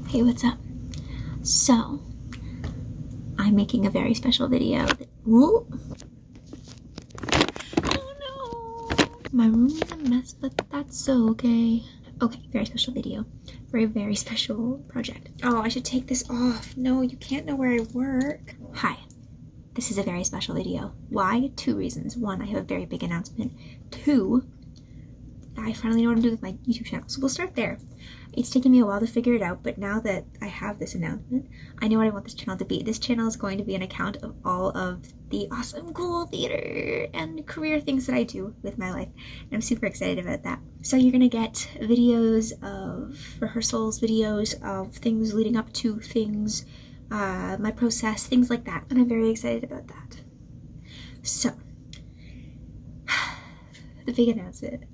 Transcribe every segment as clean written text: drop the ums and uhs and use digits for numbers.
Hey, what's up? So, I'm making a very special video. Ooh. Oh no! My room is a mess, but that's so okay. Okay, very special video for a very special project. Oh, I should take this off. No, you can't know where I work. Hi, this is a very special video. Why? 2 reasons. 1, I have a very big announcement. 2, I finally know what I'm doing with my YouTube channel. So we'll start there. It's taken me a while to figure it out, but now that I have this announcement, I know what I want this channel to be. This channel is going to be an account of all of the awesome, cool theater and career things that I do with my life. And I'm super excited about that. So you're gonna get videos of rehearsals, videos of things leading up to things, my process, things like that. And I'm very excited about that. So, the big announcement.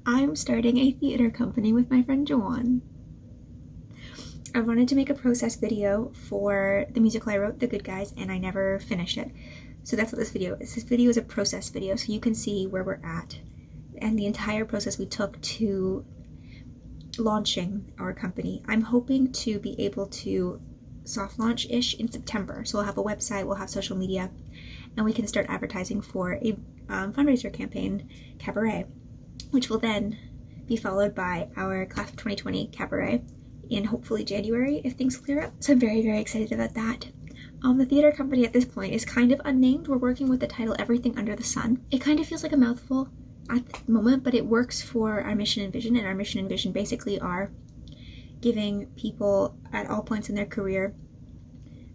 I'm starting a theater company with my friend Joanne. I wanted to make a process video for the musical I wrote, The Good Guys, and I never finished it. So that's what this video is. This video is a process video, so you can see where we're at and the entire process we took to launching our company. I'm hoping to be able to soft launch-ish in September. So we'll have a website, we'll have social media, and we can start advertising for a fundraiser campaign, Cabaret, which will then be followed by our Class of 2020 Cabaret in hopefully January if things clear up. So I'm very, very excited about that. The theater company at this point is kind of unnamed. We're working with the title Everything Under the Sun. It kind of feels like a mouthful at the moment, but it works for our mission and vision, and our mission and vision basically are giving people at all points in their career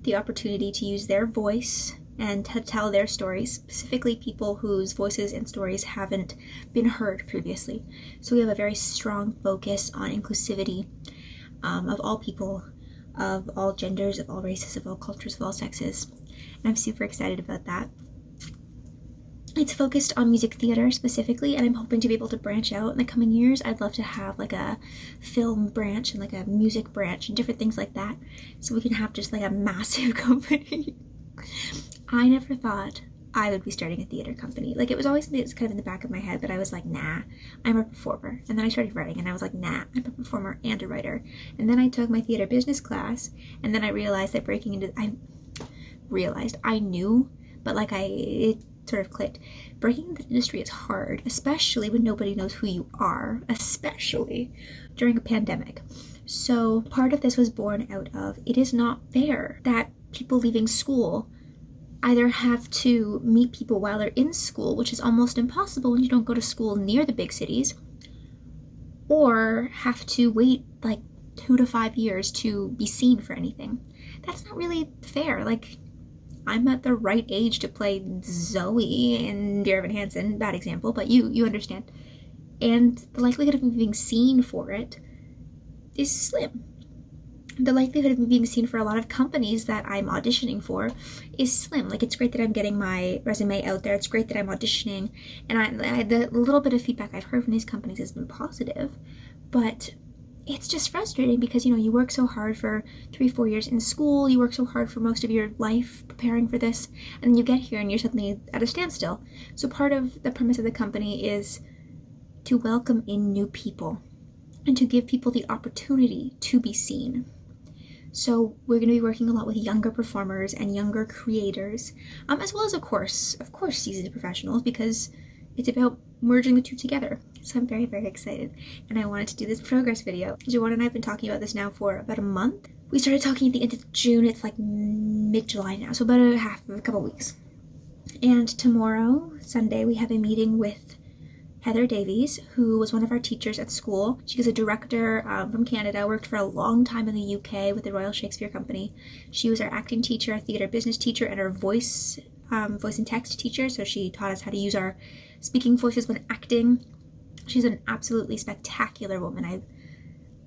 the opportunity to use their voice and to tell their stories, specifically people whose voices and stories haven't been heard previously. So we have a very strong focus on inclusivity of all people, of all genders, of all races, of all cultures, of all sexes. And I'm super excited about that. It's focused on music theater specifically, and I'm hoping to be able to branch out in the coming years. I'd love to have like a film branch and like a music branch and different things like that, so we can have just like a massive company. I never thought I would be starting a theater company. Like, it was always something that was kind of in the back of my head, but I was like, nah, I'm a performer. And then I started writing, and I was like, nah, I'm a performer and a writer. And then I took my theater business class, and then I realized that I knew, but like it sort of clicked. Breaking into the industry is hard, especially when nobody knows who you are, especially during a pandemic. So part of this was born out of, it is not fair that people leaving school either have to meet people while they're in school, which is almost impossible when you don't go to school near the big cities, or have to wait like 2 to 5 years to be seen for anything. That's not really fair. Like, I'm at the right age to play Zoe in Dear Evan Hansen, bad example, but you understand. And the likelihood of me being seen for it is slim. The likelihood of me being seen for a lot of companies that I'm auditioning for is slim. Like, it's great that I'm getting my resume out there. It's great that I'm auditioning. And the little bit of feedback I've heard from these companies has been positive. But it's just frustrating because, you work so hard for 3-4 years in school. You work so hard for most of your life preparing for this. And then you get here and you're suddenly at a standstill. So part of the premise of the company is to welcome in new people and to give people the opportunity to be seen. So we're going to be working a lot with younger performers and younger creators, as well as, of course, seasoned professionals, because it's about merging the two together. So I'm very, very excited, and I wanted to do this progress video. Joanne and I have been talking about this now for about a month. We started talking at the end of June. It's like mid-July now, so about a couple weeks. And tomorrow, Sunday, we have a meeting with Heather Davies, who was one of our teachers at school. She was a director from Canada, worked for a long time in the UK with the Royal Shakespeare Company. She was our acting teacher, our theater business teacher, and our voice and text teacher. So she taught us how to use our speaking voices when acting. She's an absolutely spectacular woman.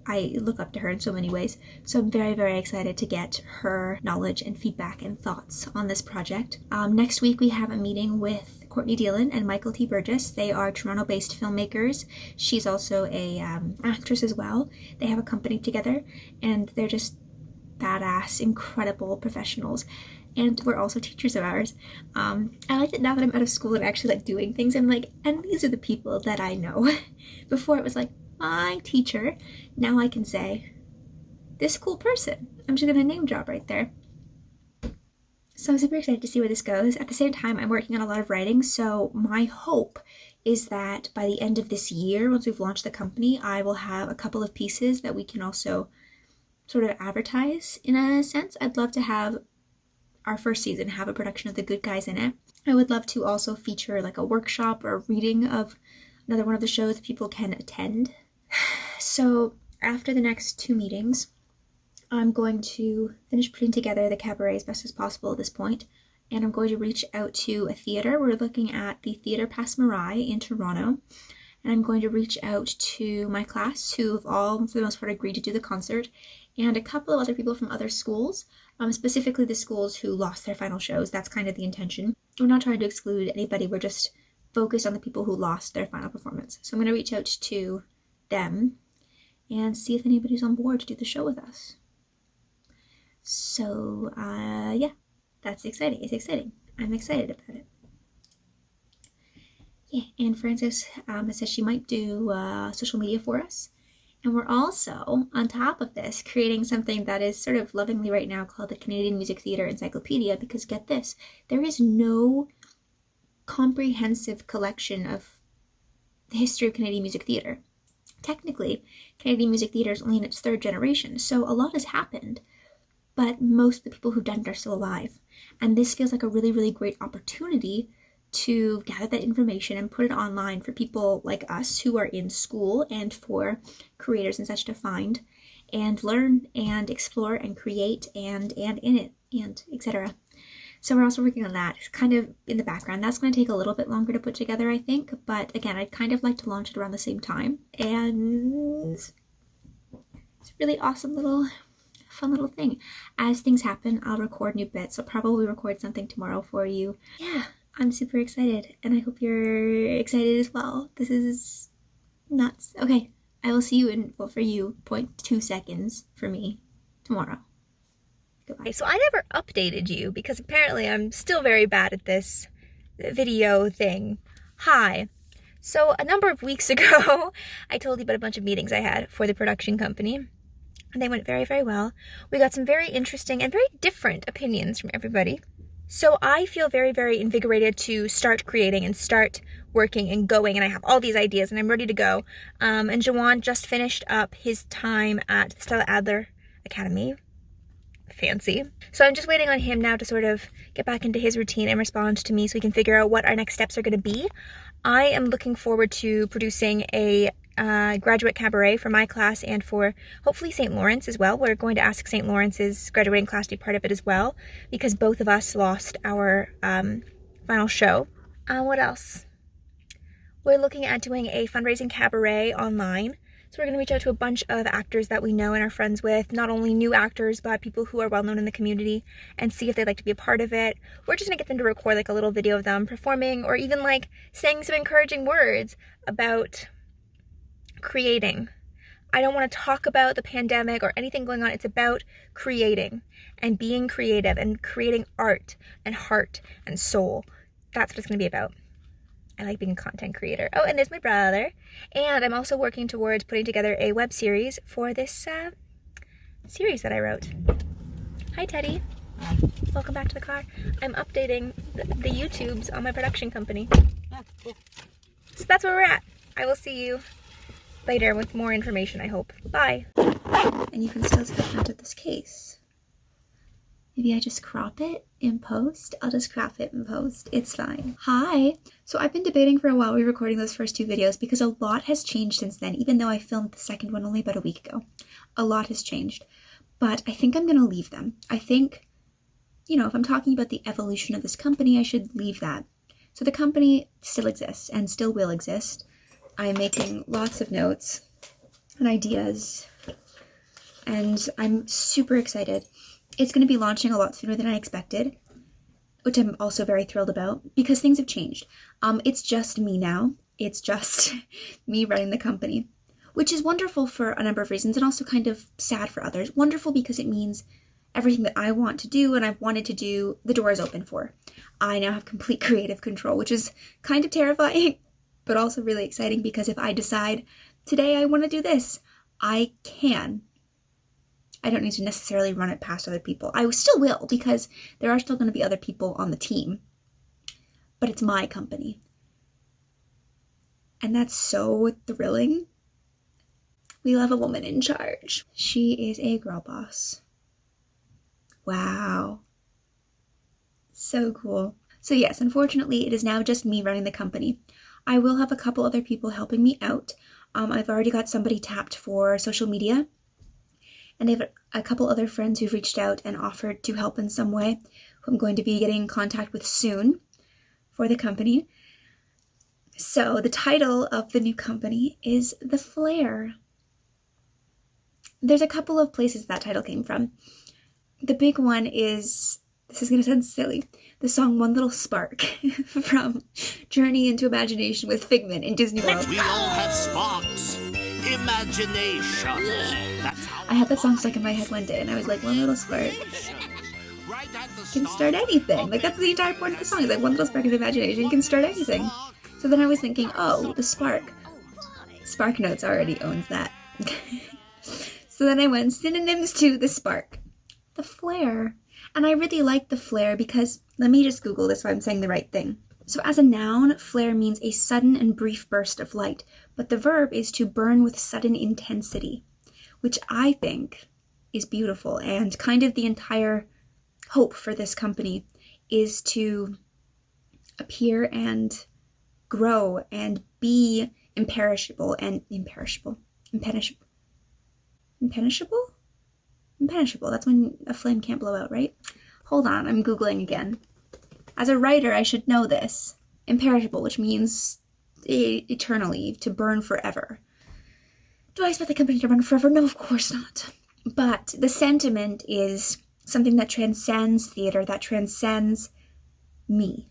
I look up to her in so many ways. So I'm very, very excited to get her knowledge and feedback and thoughts on this project. Next week we have a meeting with Courtney, Dillon, and Michael T. Burgess. They are Toronto-based filmmakers. She's also a actress as well. They have a company together, and they're just badass, incredible professionals. And we're also teachers of ours. I like it now that I'm out of school and actually like doing things. I'm like, and these are the people that I know. Before it was like, my teacher. Now I can say, this cool person. I'm just gonna name drop right there. So I'm super excited to see where this goes. At the same time, I'm working on a lot of writing, so my hope is that by the end of this year, once we've launched the company, I will have a couple of pieces that we can also sort of advertise in a sense. I'd love to have our first season have a production of The Good Guys in it. I would love to also feature like a workshop or a reading of another one of the shows that people can attend. So after the next 2 meetings, I'm going to finish putting together the cabaret as best as possible at this point, and I'm going to reach out to a theater. We're looking at the Theatre Passe Muraille in Toronto, and I'm going to reach out to my class who have all, for the most part, agreed to do the concert, and a couple of other people from other schools, specifically the schools who lost their final shows. That's kind of the intention. We're not trying to exclude anybody. We're just focused on the people who lost their final performance. So I'm going to reach out to them and see if anybody's on board to do the show with us. So, yeah, that's exciting. It's exciting. I'm excited about it. Yeah, and Frances says she might do social media for us. And we're also, on top of this, creating something that is sort of lovingly right now called the Canadian Music Theatre Encyclopedia, because get this, there is no comprehensive collection of the history of Canadian music theatre. Technically, Canadian music theatre is only in its 3rd generation, so a lot has happened, but most of the people who've done it are still alive. And this feels like a really, really great opportunity to gather that information and put it online for people like us who are in school, and for creators and such to find and learn and explore and create and in it and etc. So we're also working on that. It's kind of in the background. That's going to take a little bit longer to put together, I think, but again, I'd kind of like to launch it around the same time, and it's a really awesome little fun little thing. As things happen, I'll record new bits. I'll probably record something tomorrow for you. Yeah, I'm super excited, and I hope you're excited as well. This is nuts. Okay, I will see you in, well, for you, 0.2 seconds, for me, tomorrow. Goodbye. So I never updated you because apparently I'm still very bad at this video thing. Hi. So a number of weeks ago, I told you about a bunch of meetings I had for the production company, and they went very, very well. We got some very interesting and very different opinions from everybody. So I feel very, very invigorated to start creating and start working and going, and I have all these ideas and I'm ready to go. And Jawan just finished up his time at the Stella Adler Academy. Fancy. So I'm just waiting on him now to sort of get back into his routine and respond to me so we can figure out what our next steps are going to be. I am looking forward to producing a graduate cabaret for my class and for hopefully St. Lawrence as well. We're going to ask St. Lawrence's graduating class to be part of it as well, because both of us lost our final show. What else? We're looking at doing a fundraising cabaret online. So we're going to reach out to a bunch of actors that we know and are friends with, not only new actors, but people who are well known in the community, and see if they'd like to be a part of it. We're just going to get them to record like a little video of them performing, or even like saying some encouraging words about creating. I don't want to talk about the pandemic or anything going on. It's about creating and being creative and creating art and heart and soul. That's what it's going to be about. I like being a content creator. Oh, and there's my brother. And I'm also working towards putting together a web series for this series that I wrote. Hi, Teddy. Welcome back to the car. I'm updating the YouTubes on my production company. Ah, cool. So that's where we're at. I will see you later with more information, I hope. Bye. And you can still see the front of this case. Maybe I just crop it in post. I'll just crop it in post. It's fine. Hi. So I've been debating for a while re-recording those first 2 videos because a lot has changed since then, even though I filmed the second one only about a week ago. A lot has changed. But I think I'm going to leave them. I think, you know, if I'm talking about the evolution of this company, I should leave that. So the company still exists and still will exist. I'm making lots of notes and ideas, and I'm super excited. It's going to be launching a lot sooner than I expected, which I'm also very thrilled about because things have changed. It's just me now. It's just me running the company, which is wonderful for a number of reasons and also kind of sad for others. Wonderful because it means everything that I want to do and I've wanted to do, the door is open for. I now have complete creative control, which is kind of terrifying, but also really exciting because if I decide today I want to do this, I can. I don't need to necessarily run it past other people. I still will, because there are still going to be other people on the team, but it's my company. And that's so thrilling. We love a woman in charge. She is a girl boss. Wow. So cool. So yes, unfortunately, it is now just me running the company. I will have a couple other people helping me out. I've already got somebody tapped for social media, and I have a couple other friends who've reached out and offered to help in some way, who I'm going to be getting in contact with soon for the company. So the title of the new company is The Flare. There's a couple of places that title came from. The big one is, this is going to sound silly, the song One Little Spark from Journey into Imagination with Figment in Disney World. We all have sparks, imagination. That's how I had that song stuck in my head one day, and I was like, one little spark can start anything. Like, that's the entire point of the song. It's like, one little spark of imagination can start anything. So then I was thinking, oh, the spark. Spark Notes already owns that. So then I went synonyms to the spark. The flare. And I really like the flare because, let me just Google this so I'm saying the right thing. So as a noun, flare means a sudden and brief burst of light, but the verb is to burn with sudden intensity, which I think is beautiful. And kind of the entire hope for this company is to appear and grow and be imperishable. Impenetrable. That's when a flame can't blow out, right? Hold on, I'm Googling again. As a writer, I should know this. Imperishable, which means eternally, to burn forever. Do I expect the company to run forever? No, of course not. But the sentiment is something that transcends theater, that transcends me.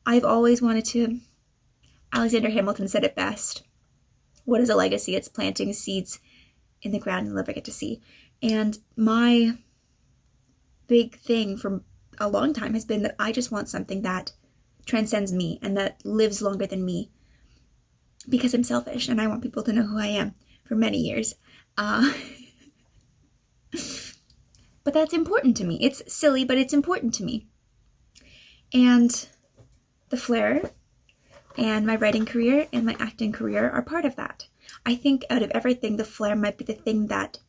I've always wanted to... Alexander Hamilton said it best. What is a legacy? It's planting seeds in the ground you'll never get to see. And my big thing for a long time has been that I just want something that transcends me and that lives longer than me, because I'm selfish and I want people to know who I am for many years. But that's important to me. It's silly, but it's important to me. And the flare and my writing career and my acting career are part of that. I think out of everything, the flare might be the thing that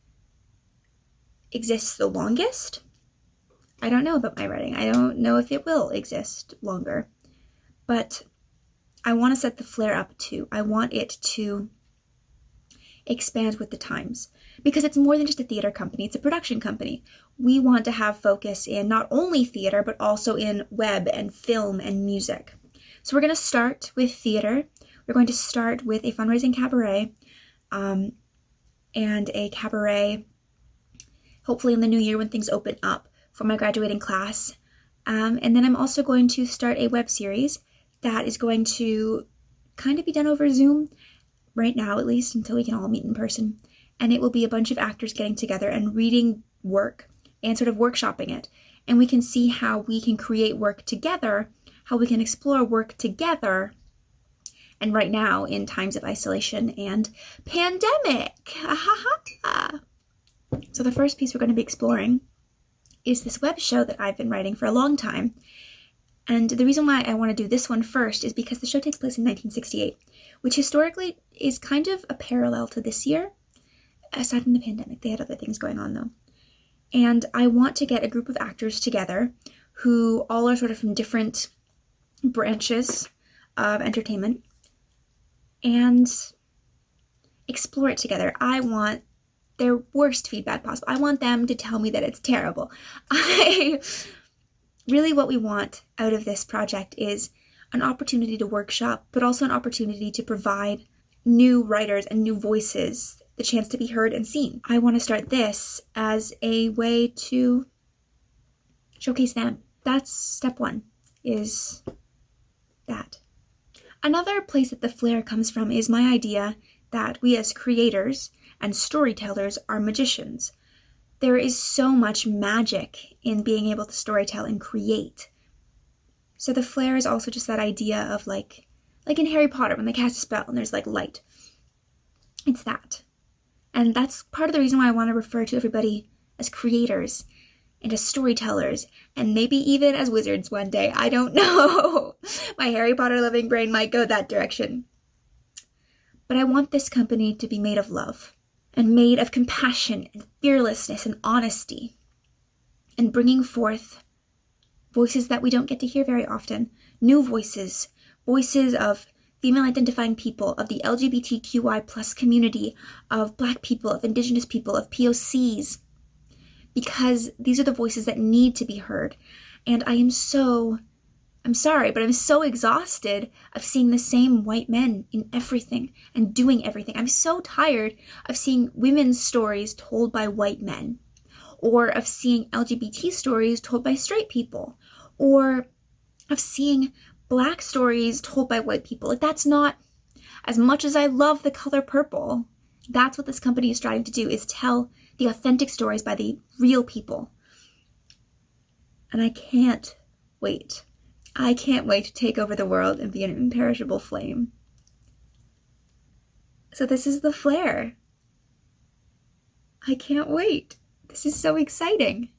exists the longest. I don't know about my writing. I don't know if it will exist longer. But I want to set the flare up too. I want it to expand with the times. Because it's more than just a theater company. It's a production company. We want to have focus in not only theater, but also in web and film and music. So we're going to start with theater. We're going to start with a fundraising cabaret and a cabaret hopefully in the new year when things open up for my graduating class. And then I'm also going to start a web series that is going to kind of be done over Zoom, right now at least, until we can all meet in person. And it will be a bunch of actors getting together and reading work and sort of workshopping it. And we can see how we can create work together, how we can explore work together. And right now, in times of isolation and pandemic. So the first piece we're going to be exploring is this web show that I've been writing for a long time. And the reason why I want to do this one first is because the show takes place in 1968, which historically is kind of a parallel to this year. Aside from the pandemic, they had other things going on though. And I want to get a group of actors together who all are sort of from different branches of entertainment and explore it together. I want their worst feedback possible. I want them to tell me that it's terrible. Really what we want out of this project is an opportunity to workshop, but also an opportunity to provide new writers and new voices the chance to be heard and seen. I want to start this as a way to showcase them. That's step one, is that. Another place that the flair comes from is my idea that we as creators and storytellers are magicians. There is so much magic in being able to storytell and create. So the flare is also just that idea of like in Harry Potter when they cast a spell and there's like light. It's that. And that's part of the reason why I want to refer to everybody as creators and as storytellers, and maybe even as wizards one day. I don't know. My Harry Potter loving brain might go that direction. But I want this company to be made of love, and made of compassion and fearlessness and honesty, and bringing forth voices that we don't get to hear very often. New voices, voices of female identifying people, of the LGBTQI plus community, of Black people, of Indigenous people, of POCs, because these are the voices that need to be heard. And I'm sorry, but I'm so exhausted of seeing the same white men in everything and doing everything. I'm so tired of seeing women's stories told by white men, or of seeing LGBT stories told by straight people, or of seeing Black stories told by white people. Like, that's not, as much as I love the color purple, that's what this company is striving to do, is tell the authentic stories by the real people. And I can't wait. I can't wait to take over the world and be an imperishable flame. So this is the flare. I can't wait. This is so exciting.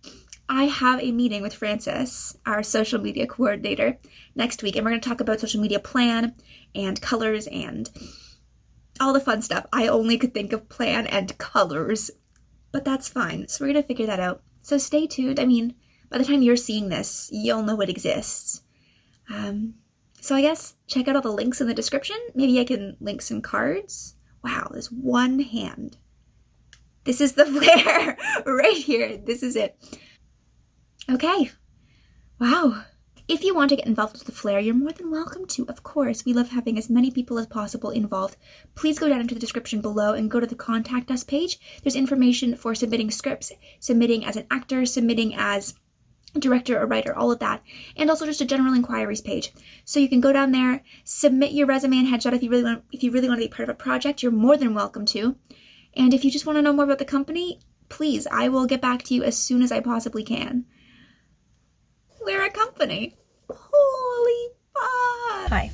I have a meeting with Frances, our social media coordinator, next week, and we're going to talk about social media plan and colors and all the fun stuff. I only could think of plan and colors, but that's fine. So we're going to figure that out. So stay tuned. I mean, by the time you're seeing this, you'll know it exists. So I guess check out all the links in the description. Maybe I can link some cards. Wow, there's one hand. This is the flare right here. This is it. Okay. Wow. If you want to get involved with the flare, you're more than welcome to. Of course, we love having as many people as possible involved. Please go down into the description below and go to the Contact Us page. There's information for submitting scripts, submitting as an actor, submitting as a director or writer, all of that. And also just a general inquiries page. So you can go down there, submit your resume and headshot if you really want to be part of a project. You're more than welcome to. And if you just want to know more about the company, please, I will get back to you as soon as I possibly can. We're a company. Holy fuck. Hi,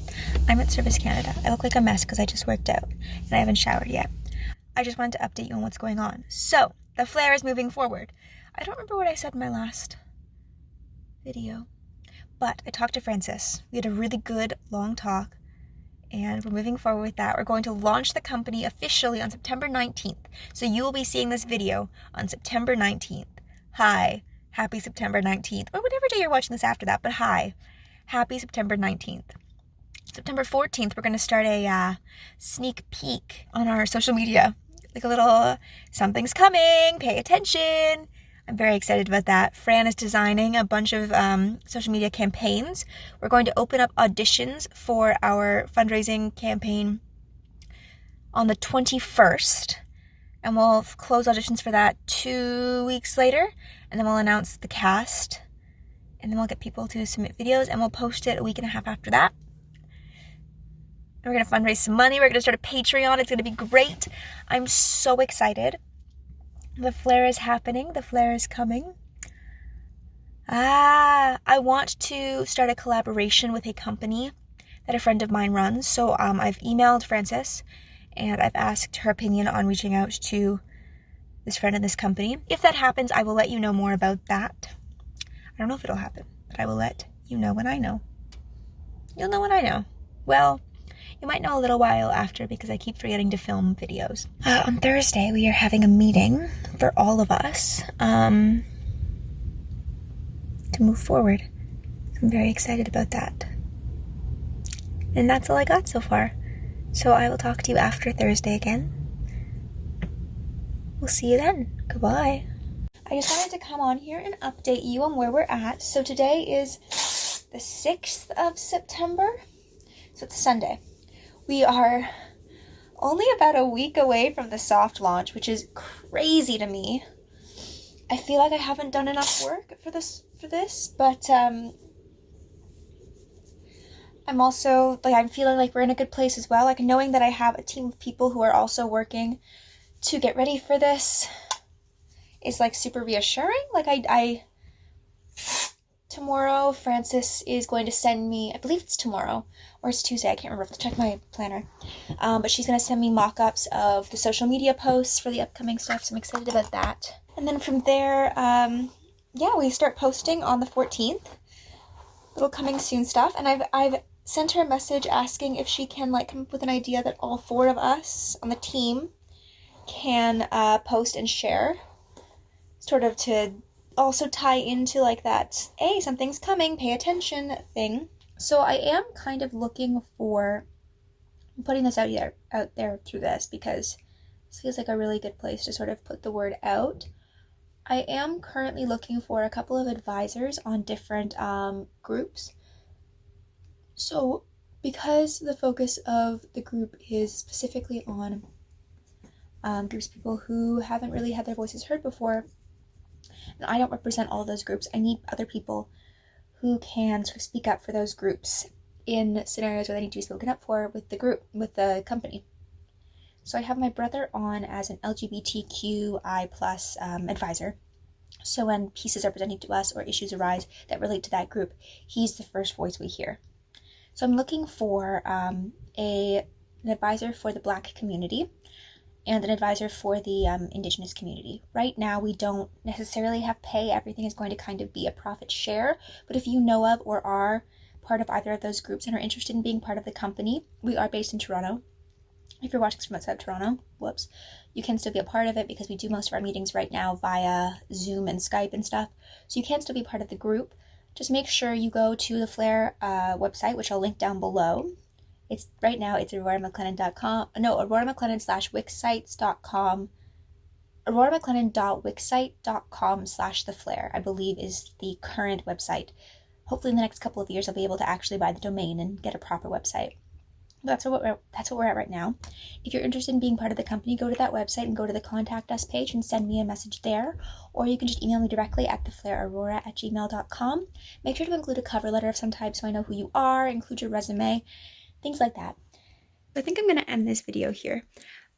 I'm at Service Canada. I look like a mess because I just worked out and I haven't showered yet. I just wanted to update you on what's going on. So, the flare is moving forward. I don't remember what I said in my last video, but I talked to Frances. We had a really good long talk, and we're moving forward with that. We're going to launch the company officially on September 19th. So you will be seeing this video on September 19th. Hi. Happy September 19th, or whatever day you're watching this after that, but hi. Happy September 19th. September 14th, we're going to start a sneak peek on our social media. Like a little, something's coming, pay attention. I'm very excited about that. Fran is designing a bunch of social media campaigns. We're going to open up auditions for our fundraising campaign on the 21st. And we'll close auditions for that 2 weeks later. And then we'll announce the cast. And then we'll get people to submit videos. And we'll post it a week and a half after that. And we're going to fundraise some money. We're going to start a Patreon. It's going to be great. I'm so excited. The flare is happening. The flare is coming. I want to start a collaboration with a company that a friend of mine runs. So I've emailed Frances. And I've asked her opinion on reaching out to this friend in this company. If that happens, I will let you know more about that. I don't know if it'll happen, but I will let you know when I know. You'll know when I know. Well, you might know a little while after because I keep forgetting to film videos. On Thursday, we are having a meeting for all of us to move forward. I'm very excited about that. And that's all I got so far. So I will talk to you after Thursday again. We'll see you then. Goodbye. I just wanted to come on here and update you on where we're at. So today is the 6th of September. So it's Sunday. We are only about a week away from the soft launch, which is crazy to me. I feel like I haven't done enough work for this, but I'm also, I'm feeling like we're in a good place as well. Like, knowing that I have a team of people who are also working to get ready for this is, super reassuring. To tomorrow Frances is going to send me, I believe it's tomorrow, or it's Tuesday, I can't remember, I have to check my planner. But she's going to send me mock-ups of the social media posts for the upcoming stuff, so I'm excited about that. And then from there, yeah, we start posting on the 14th. Little coming soon stuff, and I've sent her a message asking if she can like come up with an idea that all 4 of us on the team can post and share, sort of to also tie into like that, hey, something's coming, pay attention thing. So I am kind of looking for putting this out there through this, because this feels like a really good place to sort of put the word out. I am currently looking for a couple of advisors on different groups. So because the focus of the group is specifically on groups of people who haven't really had their voices heard before, and I don't represent all of those groups, I need other people who can sort of speak up for those groups in scenarios where they need to be spoken up for with the group, with the company. So I have my brother on as an LGBTQI plus advisor. So when pieces are presented to us or issues arise that relate to that group, he's the first voice we hear. So I'm looking for an advisor for the Black community and an advisor for the Indigenous community. Right now, we don't necessarily have pay. Everything is going to kind of be a profit share. But if you know of or are part of either of those groups and are interested in being part of the company, we are based in Toronto. If you're watching from outside of Toronto, whoops, you can still be a part of it because we do most of our meetings right now via Zoom and Skype and stuff. So you can still be part of the group. Just make sure you go to the Flare website, which I'll link down below. It's right now, it's auroramclennan.com. No, auroramclennan.wixsites.com. auroramclennan.wixsite.com/theflare, I believe, is the current website. Hopefully in the next couple of years I'll be able to actually buy the domain and get a proper website. That's what we're at right now. If you're interested in being part of the company, go to that website and go to the contact us page and send me a message there, or you can just email me directly at theflareaurora@gmail.com. Make sure to include a cover letter of some type so I know who you are, include your resume, things like that. I think I'm going to end this video here.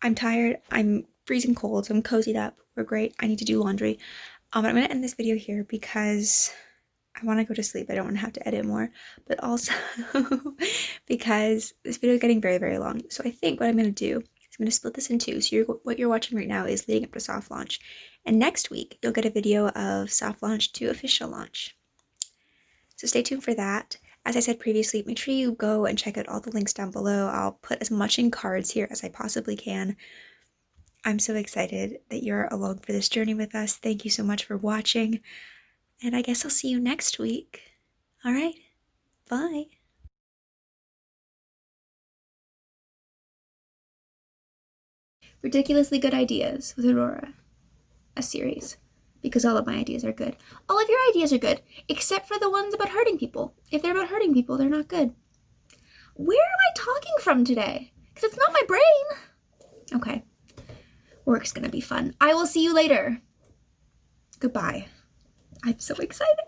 I'm tired, I'm freezing cold, so I'm cozied up, we're great, I need to do laundry. But I'm going to end this video here because I want to go to sleep. I don't want to have to edit more, but also because this video is getting very, very long. So I think what I'm going to do is I'm going to split this in two. So what you're watching right now is leading up to soft launch. And next week, you'll get a video of soft launch to official launch. So stay tuned for that. As I said previously, make sure you go and check out all the links down below. I'll put as much in cards here as I possibly can. I'm so excited that you're along for this journey with us. Thank you so much for watching. And I guess I'll see you next week. All right, bye. Ridiculously Good Ideas with Aurora, a series, because all of my ideas are good. All of your ideas are good, except for the ones about hurting people. If they're about hurting people, they're not good. Where am I talking from today? Because it's not my brain. Okay, work's gonna be fun. I will see you later. Goodbye. I'm so excited.